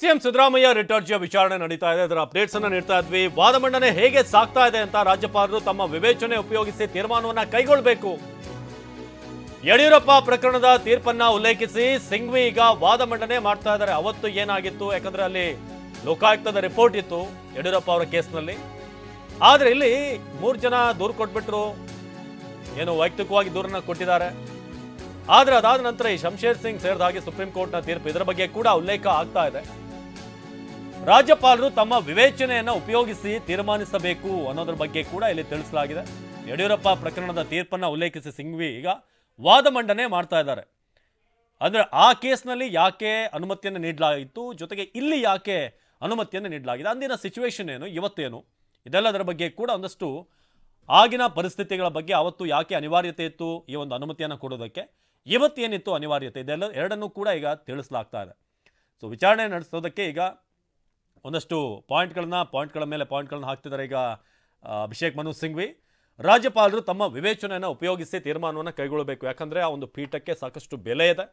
CM Siddaramaiah writ ಅರ್ಜಿಯ ವಿಚಾರಣೆ ನಡೀತಾ ಇದೆ. ಅದರ ಅಪ್ಡೇಟ್ಸ್ ಅನ್ನು ನೀಡ್ತಾ ಇದ್ವಿ. ವಾದ ಮಂಡನೆ ಹೇಗೆ ಸಾಗ್ತಾ ಇದೆ ಅಂತ ರಾಜ್ಯಪಾಲರು ತಮ್ಮ ವಿವೇಚನೆ ಉಪಯೋಗಿಸಿ ತೀರ್ಮಾನವನ್ನ ಕೈಗೊಳ್ಳಬೇಕು. ಯಡಿಯೂರಪ್ಪ ಪ್ರಕರಣದ ತೀರ್ಪನ್ನ ಉಲ್ಲೇಖಿಸಿ ಸಿಂಘ್ವಿ ಈಗ ವಾದ ಮಂಡನೆ ಮಾಡ್ತಾ ಇದ್ದಾರೆ. ಅವತ್ತು ಏನಾಗಿತ್ತು, ಯಾಕಂದ್ರೆ ಅಲ್ಲಿ ಲೋಕಾಯುಕ್ತದ ರಿಪೋರ್ಟ್ ಇತ್ತು ಯಡಿಯೂರಪ್ಪ ಅವರ ಕೇಸ್ನಲ್ಲಿ. ಆದ್ರೆ ಇಲ್ಲಿ 3 ಜನ ದೂರು ಕೊಟ್ಬಿಟ್ರು, ಏನು ವೈಯಕ್ತಿಕವಾಗಿ ದೂರನ್ನ ಕೊಟ್ಟಿದ್ದಾರೆ. ಆದ್ರೆ ಅದಾದ ನಂತರ ಈ ಶಂಶೇರ್ ಸಿಂಗ್ ಸೇರಿದ ಹಾಗೆ ಸುಪ್ರೀಂ ಕೋರ್ಟ್ನ ತೀರ್ಪು, ಇದರ ಬಗ್ಗೆ ಕೂಡ ಉಲ್ಲೇಖ ಆಗ್ತಾ ಇದೆ. ರಾಜ್ಯಪಾಲರು ತಮ್ಮ ವಿವೇಚನೆಯನ್ನ ಉಪಯೋಗಿಸಿ ತೀರ್ಮಾನಿಸಬೇಕು ಅನ್ನೋದ್ರ ಬಗ್ಗೆ ಕೂಡ ಇಲ್ಲಿ ತಿಳಿಸಲಾಗಿದೆ. ಯಡಿಯೂರಪ್ಪ ಪ್ರಕರಣದ ತೀರ್ಪನ್ನ ಉಲ್ಲೇಖಿಸಿ ಸಿಂಘ್ವಿ ಈಗ ವಾದ ಮಂಡನೆ ಮಾಡ್ತಾ ಇದ್ದಾರೆ. ಅಂದ್ರೆ ಆ ಕೇಸ್ನಲ್ಲಿ ಯಾಕೆ ಅನುಮತಿಯನ್ನು ನೀಡಲಾಗಿತ್ತು, ಜೊತೆಗೆ ಇಲ್ಲಿ ಯಾಕೆ ಅನುಮತಿಯನ್ನು ನೀಡಲಾಗಿದೆ, ಅಂದಿನ ಸಿಚುವೇಶನ್ ಏನು, ಇವತ್ತೇನು, ಇದೆಲ್ಲದರ ಬಗ್ಗೆ ಕೂಡ ಒಂದಷ್ಟು ಆಗಿನ ಪರಿಸ್ಥಿತಿಗಳ ಬಗ್ಗೆ, ಅವತ್ತು ಯಾಕೆ ಅನಿವಾರ್ಯತೆ ಇತ್ತು ಈ ಒಂದು ಅನುಮತಿಯನ್ನು ಕೊಡೋದಕ್ಕೆ, ಇವತ್ತೇನಿತ್ತು ಅನಿವಾರ್ಯತೆ, ಇದೆಲ್ಲ ಎರಡನ್ನೂ ಕೂಡ ಈಗ ತಿಳಿಸಲಾಗ್ತಾ ಇದೆ. ಸೊ ವಿಚಾರಣೆ ನಡೆಸೋದಕ್ಕೆ ಈಗ ಒಂದಷ್ಟು ಪಾಯಿಂಟ್ಗಳ ಮೇಲೆ ಪಾಯಿಂಟ್ಗಳನ್ನ ಹಾಕ್ತಿದ್ದಾರೆ ಈಗ ಅಭಿಷೇಕ್ ಮನು ಸಿಂಘ್ವಿ. ರಾಜ್ಯಪಾಲರು ತಮ್ಮ ವಿವೇಚನೆಯನ್ನು ಉಪಯೋಗಿಸಿ ತೀರ್ಮಾನವನ್ನು ಕೈಗೊಳ್ಳಬೇಕು, ಯಾಕಂದರೆ ಆ ಒಂದು ಪೀಠಕ್ಕೆ ಸಾಕಷ್ಟು ಬೆಲೆ ಇದೆ.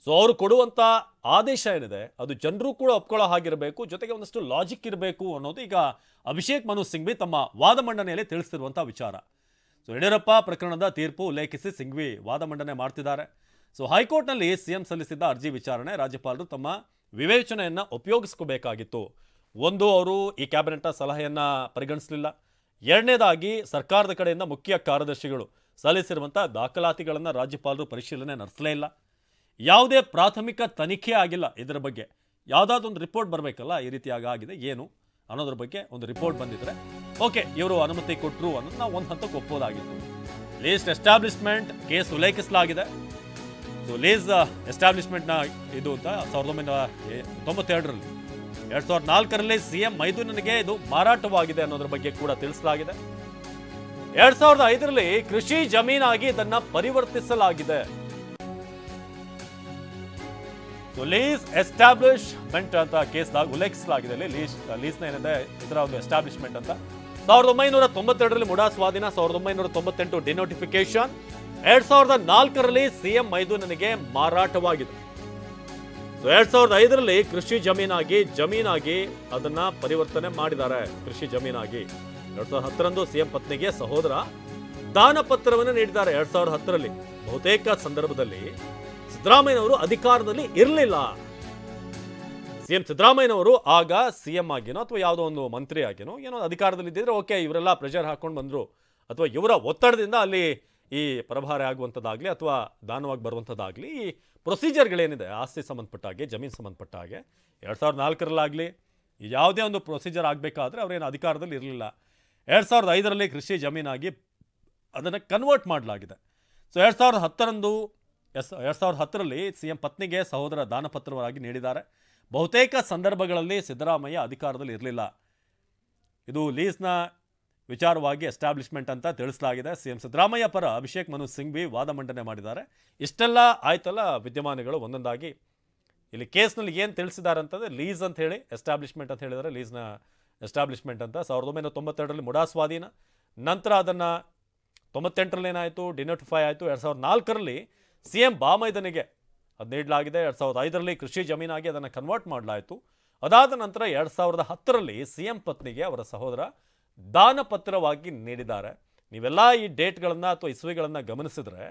ಸೊ ಅವರು ಕೊಡುವಂಥ ಆದೇಶ ಏನಿದೆ ಅದು ಜನರು ಕೂಡ ಒಪ್ಕೊಳ್ಳೋ ಹಾಗಿರಬೇಕು, ಜೊತೆಗೆ ಒಂದಷ್ಟು ಲಾಜಿಕ್ ಇರಬೇಕು ಅನ್ನೋದು ಈಗ ಅಭಿಷೇಕ್ ಮನು ಸಿಂಘ್ವಿ ತಮ್ಮ ವಾದ ಮಂಡನೆಯಲ್ಲಿ ತಿಳಿಸಿರುವಂಥ ವಿಚಾರ. ಸೊ ಯಡಿಯೂರಪ್ಪ ಪ್ರಕರಣದ ತೀರ್ಪು ಉಲ್ಲೇಖಿಸಿ ಸಿಂಘ್ವಿ ವಾದ ಮಂಡನೆ ಮಾಡ್ತಿದ್ದಾರೆ. ಸೊ ಹೈಕೋರ್ಟ್ನಲ್ಲಿ ಸಿಎಂ ಸಲ್ಲಿಸಿದ್ದ ಅರ್ಜಿ ವಿಚಾರಣೆ ರಾಜ್ಯಪಾಲರು ತಮ್ಮ ವಿವೇಚನೆಯನ್ನು ಉಪಯೋಗಿಸ್ಕೋಬೇಕಾಗಿತ್ತು. ಒಂದು, ಅವರು ಈ ಕ್ಯಾಬಿನೆಟ್ನ ಸಲಹೆಯನ್ನು ಪರಿಗಣಿಸಲಿಲ್ಲ. ಎರಡನೇದಾಗಿ ಸರ್ಕಾರದ ಕಡೆಯಿಂದ ಮುಖ್ಯ ಕಾರ್ಯದರ್ಶಿಗಳು ಸಲ್ಲಿಸಿರುವಂಥ ದಾಖಲಾತಿಗಳನ್ನು ರಾಜ್ಯಪಾಲರು ಪರಿಶೀಲನೆ ನಡೆಸಲೇ ಇಲ್ಲ. ಯಾವುದೇ ಪ್ರಾಥಮಿಕ ತನಿಖೆ ಆಗಿಲ್ಲ. ಇದರ ಬಗ್ಗೆ ಯಾವುದಾದ್ರೂ ಒಂದು ರಿಪೋರ್ಟ್ ಬರಬೇಕಲ್ಲ, ಈ ರೀತಿಯಾಗಿ ಆಗಿದೆ ಏನು ಅನ್ನೋದ್ರ ಬಗ್ಗೆ ಒಂದು ರಿಪೋರ್ಟ್ ಬಂದಿದ್ರೆ ಓಕೆ ಇವರು ಅನುಮತಿ ಕೊಟ್ಟರು ಅನ್ನೋದು ನಾವು ಒಂದು ಹಂತಕ್ಕೆ ಒಪ್ಪೋದಾಗಿತ್ತು. ಲೀಸ್ಟ್ ಎಸ್ಟಾಬ್ಲಿಷ್ಮೆಂಟ್ ಕೇಸ್ ಉಲ್ಲೇಖಿಸಲಾಗಿದೆ. ಸೊ ಲೀಸ್ ಎಸ್ಟಾಬ್ಲಿಷ್ಮೆಂಟ್ನ ಇದು ಅಂತ 1992ರಲ್ಲಿ 2004ರಲ್ಲಿ ಸಿಎಂ ಮೈದುನನಿಗೆ ಇದು ಮಾರಾಟವಾಗಿದೆ ಅನ್ನೋದ್ರ ಬಗ್ಗೆ ಕೂಡ ತಿಳಿಸಲಾಗಿದೆ. 2005ರಲ್ಲಿ ಕೃಷಿ ಜಮೀನಾಗಿ ಇದನ್ನ ಪರಿವರ್ತಿಸಲಾಗಿದೆ. ಲೀಸ್ ಎಸ್ಟಾಬ್ಲಿಷ್ಮೆಂಟ್ ಅಂತ ಕೇಸ್ದಾಗ ಉಲ್ಲೇಖಿಸಲಾಗಿದೆ. ಲೀಸ್ನ ಏನಿದೆ ಇದರ ಒಂದು ಎಸ್ಟಾಬ್ಲಿಷ್ಮೆಂಟ್ ಅಂತ 1992ರಲ್ಲಿ ಮುಡಾ ಸ್ವಾಧೀನ, 1998 ಡಿನೋಟಿಫಿಕೇಶನ್, 2004ರಲ್ಲಿ ಸಿಎಂ ಮೈದುನನಿಗೆ ಮಾರಾಟವಾಗಿದೆ. 2005ರಲ್ಲಿ ಕೃಷಿ ಜಮೀನಾಗಿ ಅದನ್ನ ಪರಿವರ್ತನೆ ಮಾಡಿದ್ದಾರೆ. ಕೃಷಿ ಜಮೀನಾಗಿ 2010ರಂದು ಸಿಎಂ ಪತ್ನಿಗೆ ಸಹೋದರ ದಾನ ಪತ್ರವನ್ನು ನೀಡಿದ್ದಾರೆ. 2010ರಲ್ಲಿ ಬಹುತೇಕ ಸಂದರ್ಭದಲ್ಲಿ ಸಿದ್ದರಾಮಯ್ಯನವರು ಅಧಿಕಾರದಲ್ಲಿ ಇರಲಿಲ್ಲ. ಸಿಎಂ ಸಿದ್ದರಾಮಯ್ಯನವರು ಆಗ ಸಿಎಂ ಆಗಿನೋ ಅಥವಾ ಯಾವುದೋ ಒಂದು ಮಂತ್ರಿ ಆಗಿನೋ ಏನೋ ಅಧಿಕಾರದಲ್ಲಿ ಇದ್ದಿದ್ರೆ ಓಕೆ, ಇವರೆಲ್ಲ ಪ್ರೆಷರ್ ಹಾಕೊಂಡು ಬಂದರು, ಅಥವಾ ಇವರ ಒತ್ತಡದಿಂದ ಅಲ್ಲಿ ಈ ಪ್ರಭಾರ ಆಗುವಂಥದ್ದಾಗಲಿ ಅಥವಾ ದಾನವಾಗಿ ಬರುವಂಥದ್ದಾಗಲಿ, ಈ ಪ್ರೊಸೀಜರ್ಗಳೇನಿದೆ ಆಸ್ತಿ ಸಂಬಂಧಪಟ್ಟ ಹಾಗೆ, ಜಮೀನು ಸಂಬಂಧಪಟ್ಟ ಹಾಗೆ 2004ರಲ್ಲಾಗಲಿ ಯಾವುದೇ ಒಂದು ಪ್ರೊಸೀಜರ್ ಆಗಬೇಕಾದ್ರೆ ಅವರೇನು ಅಧಿಕಾರದಲ್ಲಿ ಇರಲಿಲ್ಲ. 2005ರಲ್ಲಿ ಕೃಷಿ ಜಮೀನಾಗಿ ಅದನ್ನು ಕನ್ವರ್ಟ್ ಮಾಡಲಾಗಿದೆ. ಸೊ 2010ರಲ್ಲಿ ಸಿಎಂ ಪತ್ನಿಗೆ ಸಹೋದರ ದಾನಪತ್ರವಾಗಿ ನೀಡಿದ್ದಾರೆ. ಬಹುತೇಕ ಸಂದರ್ಭಗಳಲ್ಲಿ ಸಿದ್ದರಾಮಯ್ಯ ಅಧಿಕಾರದಲ್ಲಿ ಇರಲಿಲ್ಲ. ಇದು ಲೀಸ್ನ ವಿಚಾರವಾಗಿ ಎಸ್ಟಾಬ್ಲಿಷ್ಮೆಂಟ್ ಅಂತ ತಿಳಿಸಲಾಗಿದೆ. ಸಿಎಂ ಸಿದ್ದರಾಮಯ್ಯ ಪರ ಅಭಿಷೇಕ್ ಮನು ಸಿಂಘ್ವಿ ವಾದ ಮಂಡನೆ ಮಾಡಿದ್ದಾರೆ. ಇಷ್ಟೆಲ್ಲ ಆಯ್ತಲ್ಲ ವಿದ್ಯಮಾನಗಳು ಒಂದೊಂದಾಗಿ. ಇಲ್ಲಿ ಕೇಸ್ನಲ್ಲಿ ಏನು ತಿಳಿಸಿದ್ದಾರೆ ಅಂತಂದರೆ ಲೀಸ್ ಅಂತ ಹೇಳಿ ಎಸ್ಟಾಬ್ಲಿಷ್ಮೆಂಟ್ ಅಂತ ಹೇಳಿದ್ದಾರೆ. ಲೀಸ್ನ ಎಸ್ಟಾಬ್ಲಿಷ್ಮೆಂಟ್ ಅಂತ 1992ರಲ್ಲಿ ಮುಡಾ ಸ್ವಾಧೀನ, ನಂತರ ಅದನ್ನು 98ರಲ್ಲಿ ಏನಾಯಿತು, ಡಿನೋಟಿಫೈ ಆಯಿತು. 2004ರಲ್ಲಿ ಸಿಎಂ ಬಾಮೈದನಿಗೆ ಅದು ನೀಡಲಾಗಿದೆ. 2005ರಲ್ಲಿ ಕೃಷಿ ಜಮೀನಾಗಿ ಅದನ್ನು ಕನ್ವರ್ಟ್ ಮಾಡಲಾಯಿತು. ಅದಾದ ನಂತರ 2010ರಲ್ಲಿ ಸಿಎಂ ಪತ್ನಿಗೆ ಅವರ ಸಹೋದರ ದಾನಪತ್ರವಾಗಿ ನೀಡಿದ್ದಾರೆ. ನೀವೆಲ್ಲ ಈ ಡೇಟ್ಗಳನ್ನು ಅಥವಾ ಇಸ್ವಿಗಳನ್ನು ಗಮನಿಸಿದ್ರೆ